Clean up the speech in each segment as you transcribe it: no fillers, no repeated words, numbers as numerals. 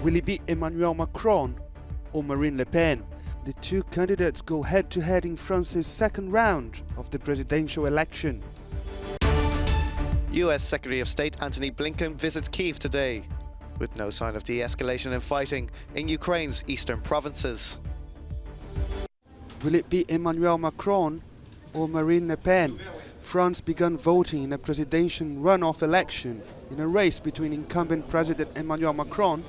Will it be Emmanuel Macron or Marine Le Pen? The two candidates go head-to-head in France's second round of the presidential election. US Secretary of State Antony Blinken visits Kyiv today, with no sign of de-escalation in fighting in Ukraine's eastern provinces. Will it be Emmanuel Macron or Marine Le Pen? France began voting in a presidential runoff election in a race between incumbent President Emmanuel Macron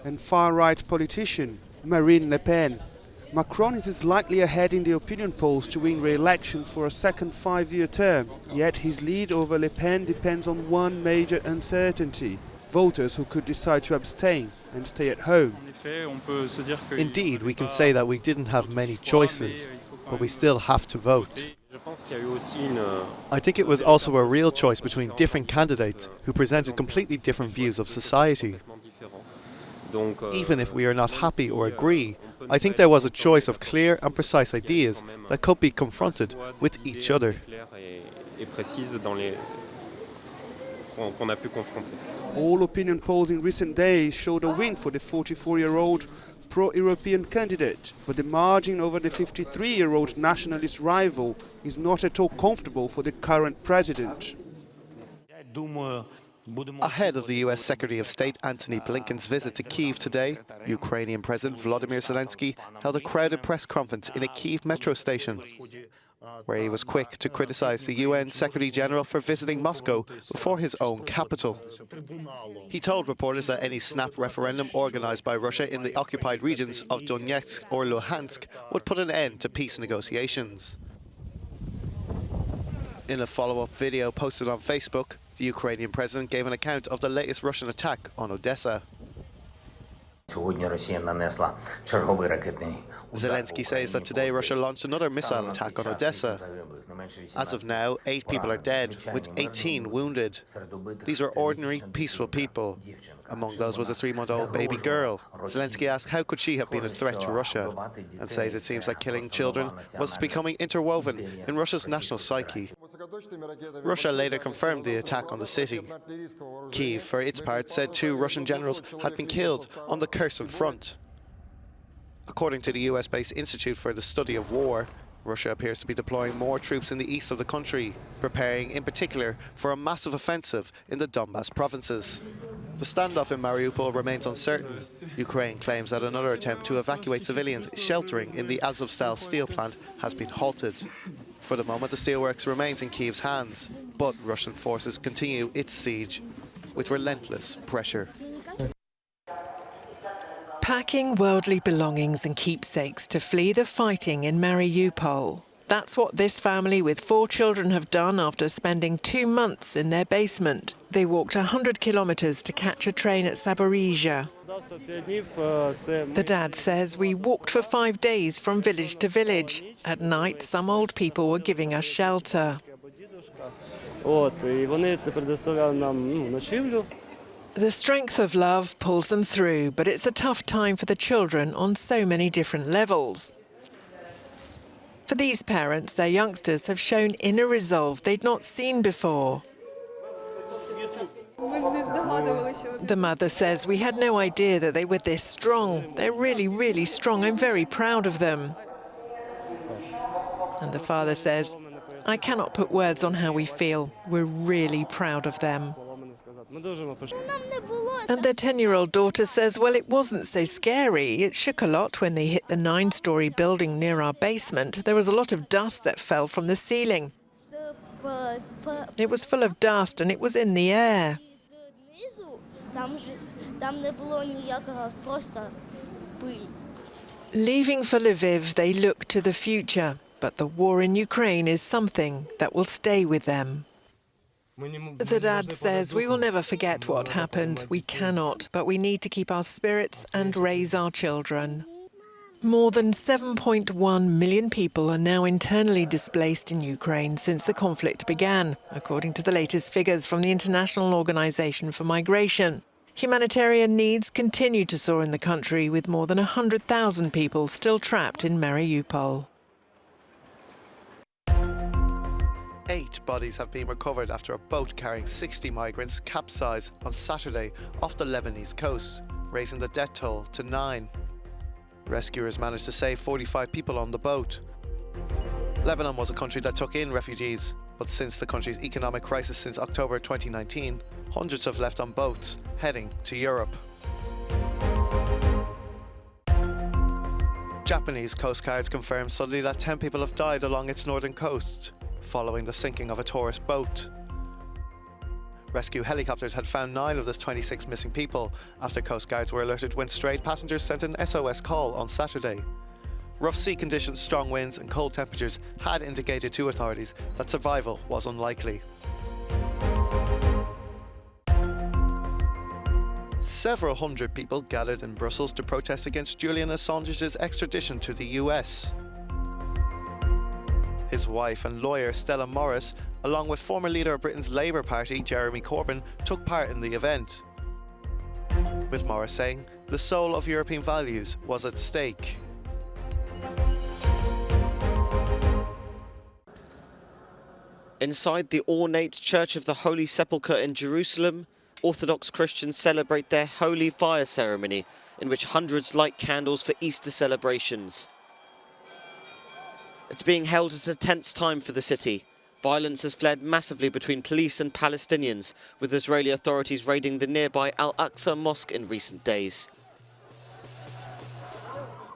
and far-right politician Marine Le Pen. Macron is slightly ahead in the opinion polls to win re-election for a second 5-year term, yet his lead over Le Pen depends on one major uncertainty: voters who could decide to abstain and stay at home. Indeed, we can say that we didn't have many choices, but we still have to vote. I think it was also a real choice between different candidates who presented completely different views of society. Even if we are not happy or agree, I think there was a choice of clear and precise ideas that could be confronted with each other. All opinion polls in recent days showed a win for the 44-year-old pro-European candidate, but the margin over the 53-year-old nationalist rival is not at all comfortable for the current president. Ahead of the US Secretary of State Antony Blinken's visit to Kyiv today, Ukrainian President Volodymyr Zelensky held a crowded press conference in a Kyiv metro station, where he was quick to criticize the UN Secretary-General for visiting Moscow before his own capital. He told reporters that any snap referendum organized by Russia in the occupied regions of Donetsk or Luhansk would put an end to peace negotiations. In a follow-up video posted on Facebook, the Ukrainian president gave an account of the latest Russian attack on Odessa. Zelensky says that today Russia launched another missile attack on Odessa. As of now, 8 people are dead, with 18 wounded. These are ordinary, peaceful people. Among those was a 3-month-old baby girl. Zelensky asked how could she have been a threat to Russia, and says it seems like killing children was becoming interwoven in Russia's national psyche. Russia later confirmed the attack on the city. Kyiv, for its part, said 2 Russian generals had been killed on the Kherson front. According to the US-based Institute for the Study of War, Russia appears to be deploying more troops in the east of the country, preparing in particular for a massive offensive in the Donbas provinces. The standoff in Mariupol remains uncertain. Ukraine claims that another attempt to evacuate civilians sheltering in the Azovstal steel plant has been halted. For the moment, the steelworks remains in Kyiv's hands, but Russian forces continue its siege with relentless pressure. Packing worldly belongings and keepsakes to flee the fighting in Mariupol. That's what this family with 4 children have done after spending 2 months in their basement. They walked 100 kilometers to catch a train at Zaporizhia. The dad says, we walked for 5 days from village to village. At night, some old people were giving us shelter. The strength of love pulls them through, but it's a tough time for the children on so many different levels. For these parents, their youngsters have shown inner resolve they'd not seen before. The mother says, we had no idea that they were this strong. They're really, really strong. I'm very proud of them. And the father says, I cannot put words on how we feel. We're really proud of them. And their 10-year-old daughter says, well, it wasn't so scary. It shook a lot when they hit the 9-story building near our basement. There was a lot of dust that fell from the ceiling. It was full of dust and it was in the air. Leaving for Lviv, they look to the future, but the war in Ukraine is something that will stay with them. The dad says, we will never forget what happened. We cannot, but we need to keep our spirits and raise our children. More than 7.1 million people are now internally displaced in Ukraine since the conflict began, according to the latest figures from the International Organization for Migration. Humanitarian needs continue to soar in the country, with more than 100,000 people still trapped in Mariupol. 8 bodies have been recovered after a boat carrying 60 migrants capsized on Saturday off the Lebanese coast, raising the death toll to 9. Rescuers managed to save 45 people on the boat. Lebanon was a country that took in refugees, but since the country's economic crisis since October 2019, hundreds have left on boats heading to Europe. Japanese Coast Guards confirmed Sunday that 10 people have died along its northern coast following the sinking of a tourist boat. Rescue helicopters had found 9 of the 26 missing people after Coast Guards were alerted when strayed passengers sent an SOS call on Saturday. Rough sea conditions, strong winds and cold temperatures had indicated to authorities that survival was unlikely. Several hundred people gathered in Brussels to protest against Julian Assange's extradition to the US. His wife and lawyer Stella Morris, along with former leader of Britain's Labour Party Jeremy Corbyn, took part in the event, with Morris saying the soul of European values was at stake. Inside the ornate Church of the Holy Sepulchre in Jerusalem, Orthodox Christians celebrate their Holy Fire ceremony, in which hundreds light candles for Easter celebrations. It's being held at a tense time for the city. Violence has flared massively between police and Palestinians, with Israeli authorities raiding the nearby Al-Aqsa Mosque in recent days.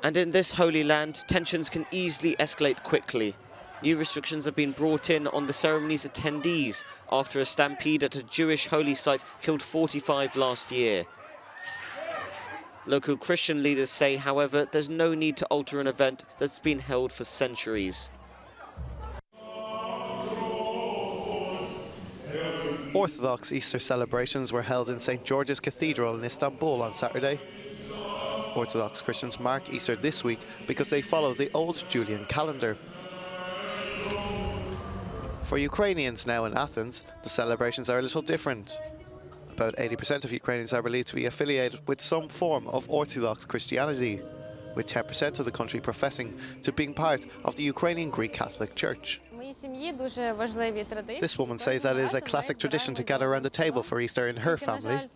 And in this holy land, tensions can easily escalate quickly. New restrictions have been brought in on the ceremony's attendees after a stampede at a Jewish holy site killed 45 last year. Local Christian leaders say, however, there's no need to alter an event that's been held for centuries. Orthodox Easter celebrations were held in St. George's Cathedral in Istanbul on Saturday. Orthodox Christians mark Easter this week because they follow the old Julian calendar. For Ukrainians now in Athens, the celebrations are a little different. About 80% of Ukrainians are believed to be affiliated with some form of Orthodox Christianity, with 10% of the country professing to being part of the Ukrainian Greek Catholic Church. This woman says that it is a classic tradition to gather around the table for Easter in her family,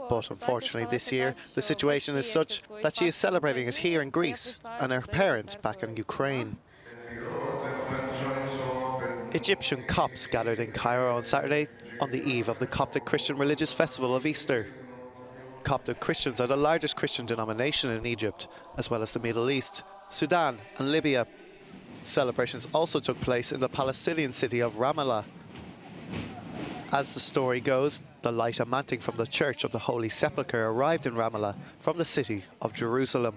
but unfortunately this year the situation is such that she is celebrating it here in Greece and her parents back in Ukraine. Egyptian Copts gathered in Cairo on Saturday on the eve of the Coptic Christian religious festival of Easter. Coptic Christians are the largest Christian denomination in Egypt, as well as the Middle East, Sudan and Libya. Celebrations also took place in the Palestinian city of Ramallah. As the story goes, the light emanting from the Church of the Holy Sepulchre arrived in Ramallah from the city of Jerusalem.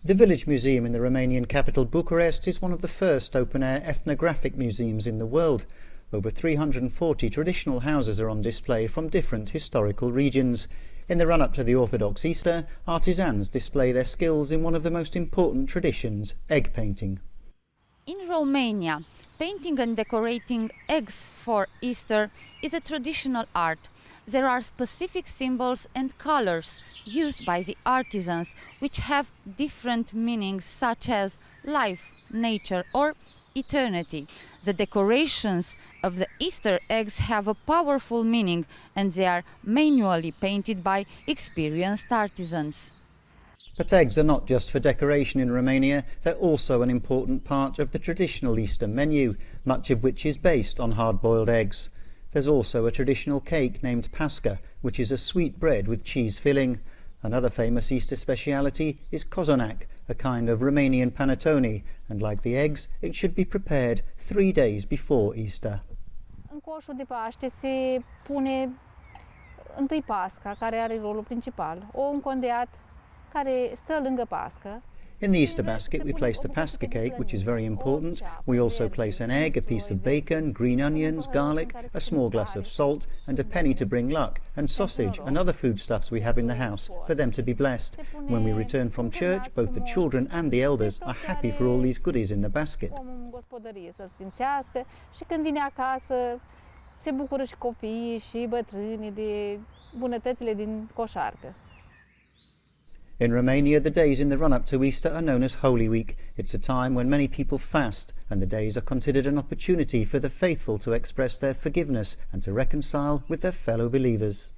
The Village Museum in the Romanian capital Bucharest is one of the first open-air ethnographic museums in the world. Over 340 traditional houses are on display from different historical regions. In the run-up to the Orthodox Easter, artisans display their skills in one of the most important traditions, egg painting. In Romania, painting and decorating eggs for Easter is a traditional art. There are specific symbols and colors used by the artisans which have different meanings such as life, nature or eternity. The decorations of the Easter eggs have a powerful meaning and they are manually painted by experienced artisans. But eggs are not just for decoration in Romania, they're also an important part of the traditional Easter menu, much of which is based on hard-boiled eggs. There's also a traditional cake named pasca, which is a sweet bread with cheese filling. Another famous Easter speciality is cozonac, a kind of Romanian panettone, and like the eggs, it should be prepared 3 days before Easter. În coșul de Paște se pune întâi pasca, care are rolul principal, ou încondeat care stă lângă pască. In the Easter basket we place the pasca cake, which is very important. We also place an egg, a piece of bacon, green onions, garlic, a small glass of salt and a penny to bring luck, and sausage and other foodstuffs we have in the house for them to be blessed. When we return from church, both the children and the elders are happy for all these goodies in the basket. Și când vine acasă, se bucură și copiii și bătrânii de bunătățile din coșarcă. In Romania, the days in the run-up to Easter are known as Holy Week. It's a time when many people fast, and the days are considered an opportunity for the faithful to express their forgiveness and to reconcile with their fellow believers.